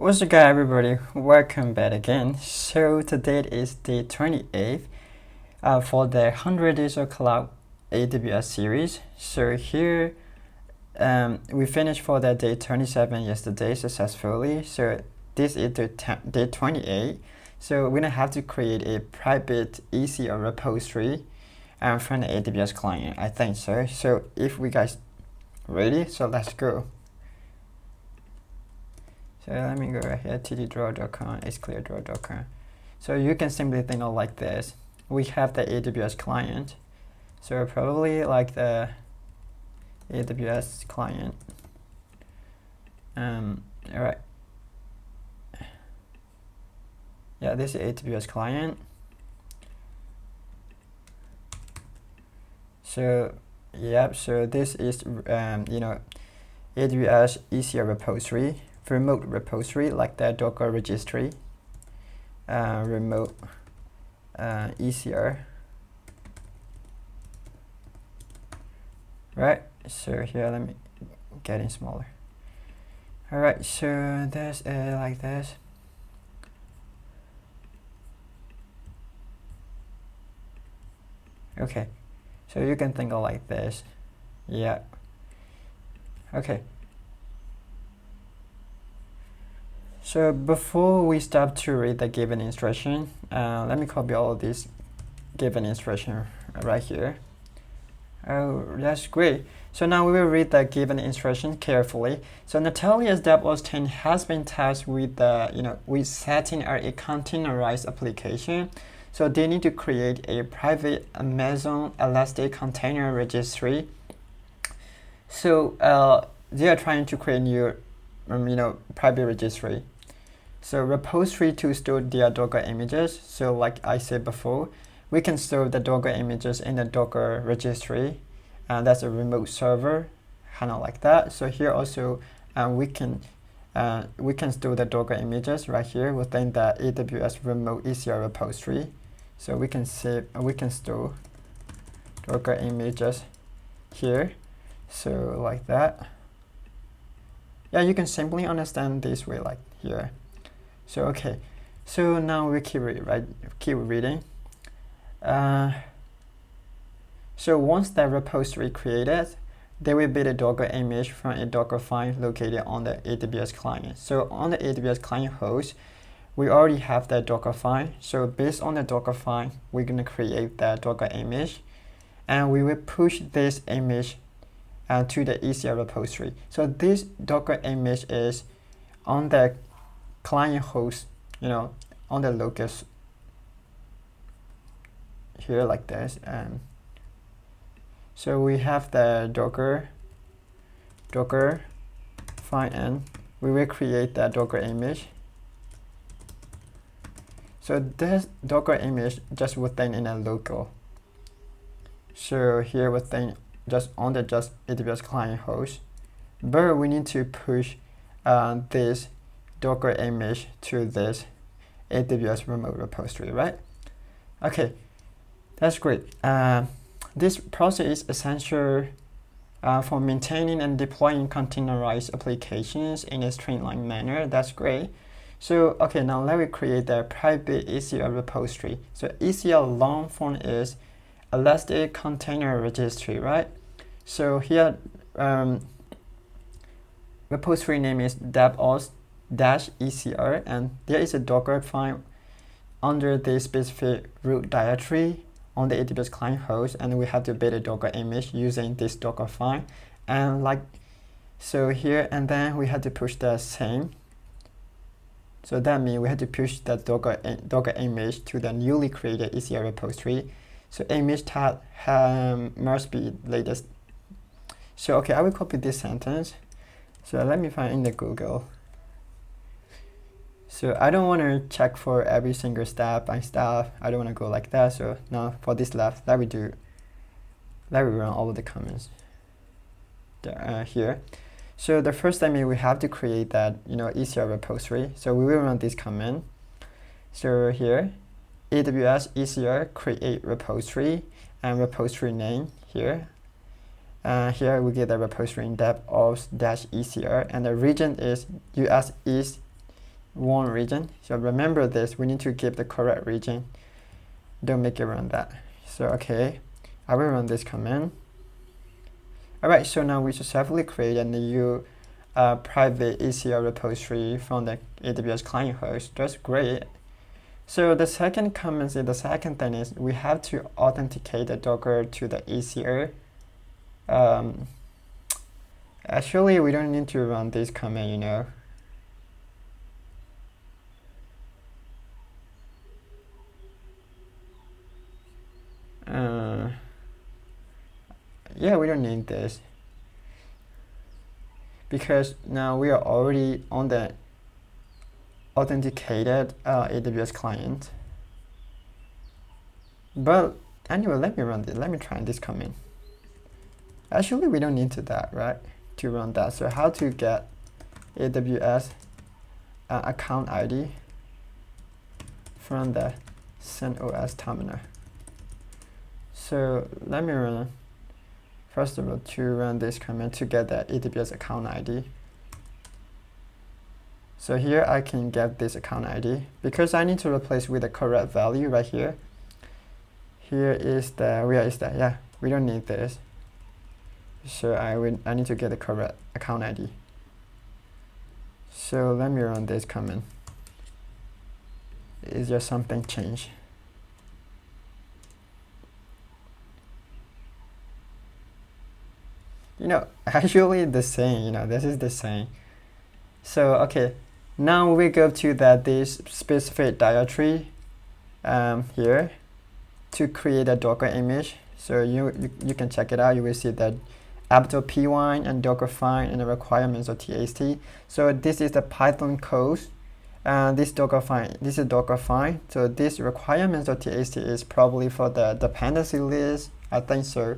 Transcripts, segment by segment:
What's up, guys, everybody? Welcome back again. So today is day 28 for the 100 Days of Cloud AWS series. So here we finished for the day 27 yesterday successfully. So this is day 28. So we're gonna have to create a private ECR repository from the AWS client. I think so. So if we guys ready, so let's go. So let me go right here, tddraw.com, scleardraw.com. So you can simply think of like this. We have the AWS client. So probably like the AWS client. All right. Yeah, this is AWS client. So yep, so this is AWS ECR repository, remote repository like the Docker registry, remote ECR. Right, so here let me get it smaller. All right, so this is like this. Okay, so you can think of like this. Yeah. Okay. So before we start to read the given instruction, let me copy all of these given instruction right here. Oh, that's great. So now we will read the given instruction carefully. So Natalia's DevOps team has been tasked with with setting a containerized application. So they need to create a private Amazon Elastic container registry. So they are trying to create new private registry. So repository to store their Docker images. So like I said before, we can store the Docker images in the Docker registry, and that's a remote server, kind of like that. So here also we can store the Docker images right here within the AWS remote ECR repository. So we can store Docker images here. So like that. Yeah, you can simply understand this way, like here. So okay, so now we keep reading. So once the repository created, there will be the Docker image from a Dockerfile located on the AWS client. So on the AWS client host, we already have the Dockerfile. So based on the Dockerfile, we're gonna create the Docker image, and we will push this image to the ECR repository. So this Docker image is on the client host, on the locus here like this. So we have the Docker file, and we will create that Docker image. So this Docker image just within in a local. So here within just on the AWS client host, but we need to push this Docker image to this AWS remote repository, right? Okay, that's great. This process is essential for maintaining and deploying containerized applications in a streamlined manner. That's great. So okay, now let me create the private ECR repository. So ECR long form is Elastic Container Registry, right? So here repository name is devops-ecr, and there is a Docker file under the specific root directory on the AWS client host, and we have to build a Docker image using this Docker file, and like so here, and then we have to push the same. So that means we have to push the Docker image to the newly created ECR repository. So image tag must be latest. So okay, I will copy this sentence. So let me find in the Google. So I don't want to check for every single step and stuff. I don't want to go like that. So now for this left, let me run all of the comments here. So the first thing is we have to create that ECR repository. So we will run this command. So here, AWS ECR create repository and repository name here. Here we get the repository in devops-ecr, and the region is US East wrong region. So remember this, we need to give the correct region. Don't make it run that. So okay, I will run this command. Alright, so now we successfully create a new private ECR repository from the AWS client host. That's great. So the second comment is, the second thing is we have to authenticate the Docker to the ECR. Actually, we don't need to run this command, you know. Yeah, we don't need this because now we are already on the authenticated AWS client. But anyway, let me run this. Let me try this command. Actually, we don't need to that, right? To run that. So how to get AWS account ID from the CentOS terminal. So let me run, first of all, to run this command to get the AWS account ID. So here I can get this account ID because I need to replace with the correct value right here. Here is the, where is that? Yeah, we don't need this. So I need to get the correct account ID. So let me run this command. Is there something changed? You know, actually the same, you know, this is the same. So okay, now we go to this specific directory here to create a Docker image. So you can check it out. You will see that app.py and Dockerfile and the requirements of TXT. So this is the Python code. This is Dockerfile. So this requirements of TXT is probably for the dependency list. I think so.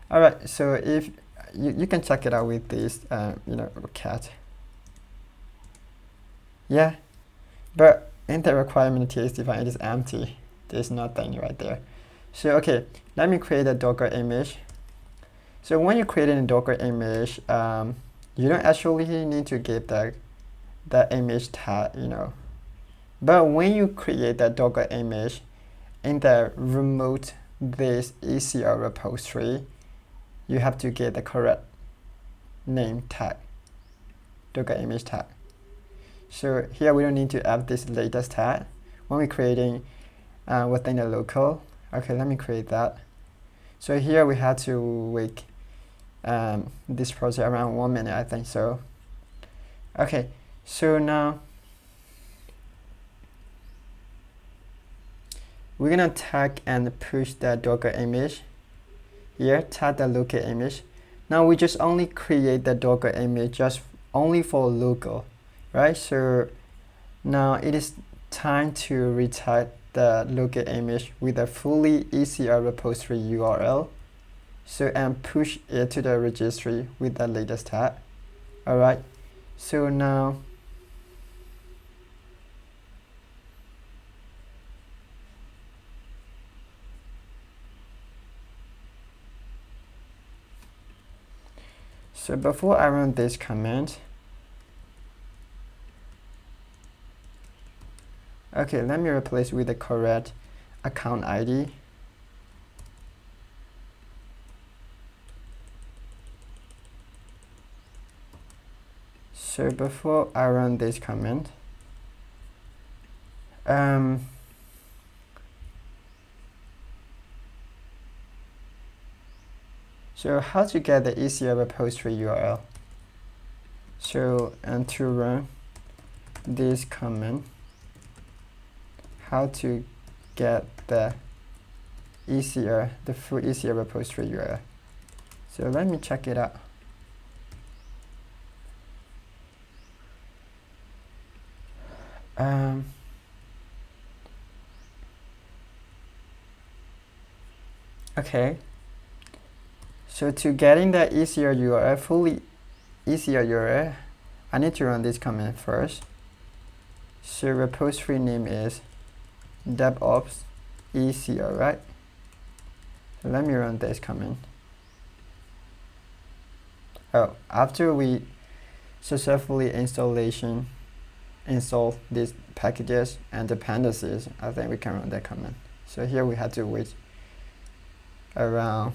All right. So if you can check it out with this, you know, cat. Yeah, but in the requirement TXT file, it is empty. There's nothing right there. So okay, let me create a Docker image. So when you create a Docker image, you don't actually need to give the image tag, you know. But when you create that Docker image in the remote this ECR repository, you have to get the correct name tag, Docker image tag. So here we don't need to add this latest tag when we're creating within the local. Okay, let me create that. So here we have to wait this process around 1 minute, I think so. Okay, so now we're gonna tag and push the Docker image. Here, tag the local image. Now we just only create the Docker image just only for local, right? So now it is time to retag the local image with a fully ECR repository URL. So and push it to the registry with the latest tag. All right. So now before I run this command, okay, let me replace with the correct account ID. So before I run this command, so how to get the ECR repository URL? So and to run this command, how to get the ECR, the full ECR repository URL. So let me check it out. Okay. So to getting the ECR URL, fully ECR URL, I need to run this command first. So repository name is devops-ecr, right? So let me run this command. Oh, after we successfully install install these packages and dependencies, I think we can run that command. So here we have to wait around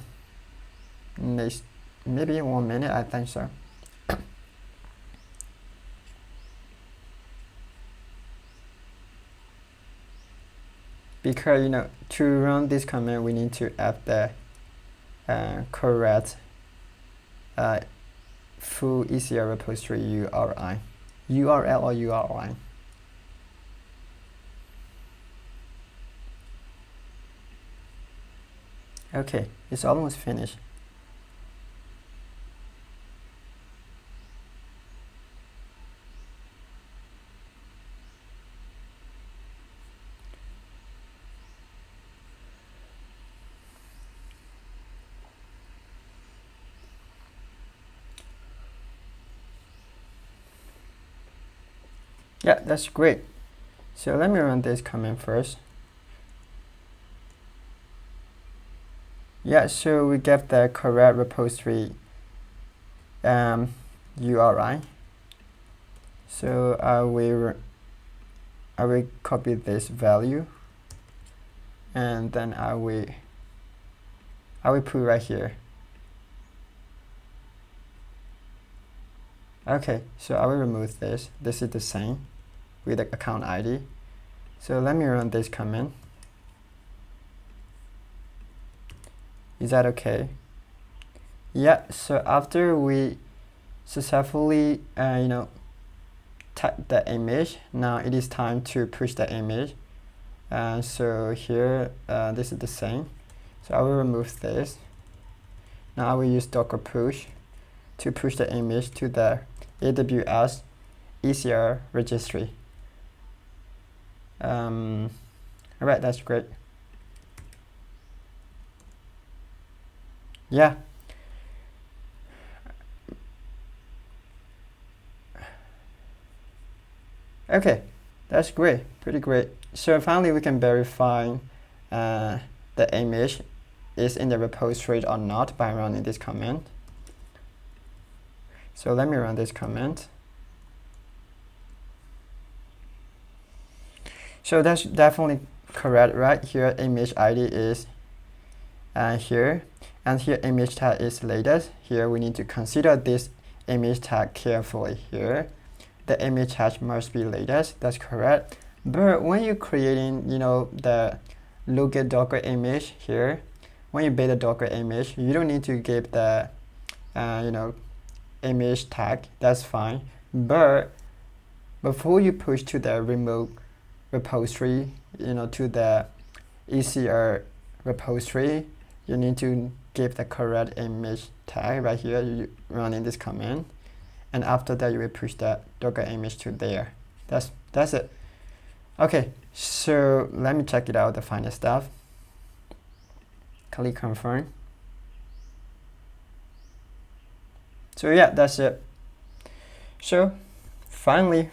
maybe 1 minute, I think so. Because to run this command we need to add the correct full ECR repository URL or URI. Okay, it's almost finished. Yeah, that's great. So let me run this command first. Yeah, so we get the correct repository URI. So I will copy this value, and then I will put right here. Okay, so I will remove this. This is the same with the account ID. So let me run this command. Is that okay? Yeah, so after we successfully type the image, now it is time to push the image. So here this is the same. So I will remove this. Now I will use Docker push to push the image to the AWS ECR registry. Alright, that's great. Yeah. Okay, that's great, pretty great. So finally we can verify the image is in the repository or not by running this command. So let me run this command. So that's definitely correct, right? Here image ID is here, and here image tag is latest. Here we need to consider this image tag carefully. Here the image tag must be latest, that's correct. But when you're creating the local Docker image here, when you build a Docker image, you don't need to give the image tag, that's fine. But before you push to the remote repository, to the ECR repository, you need to give the correct image tag right here. You running this command, and after that you will push that Docker image to there. That's it. Okay, so let me check it out, the final stuff. Click confirm. So yeah, that's it. So finally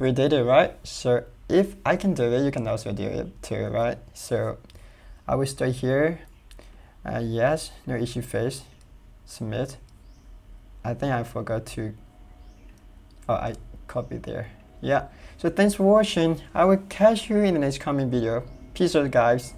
we did it, right? So if I can do it, you can also do it too, right? So I will stay here. Yes, no issue face, submit. I think I forgot to, I copied there. Yeah, so thanks for watching. I will catch you in the next coming video. Peace out, guys.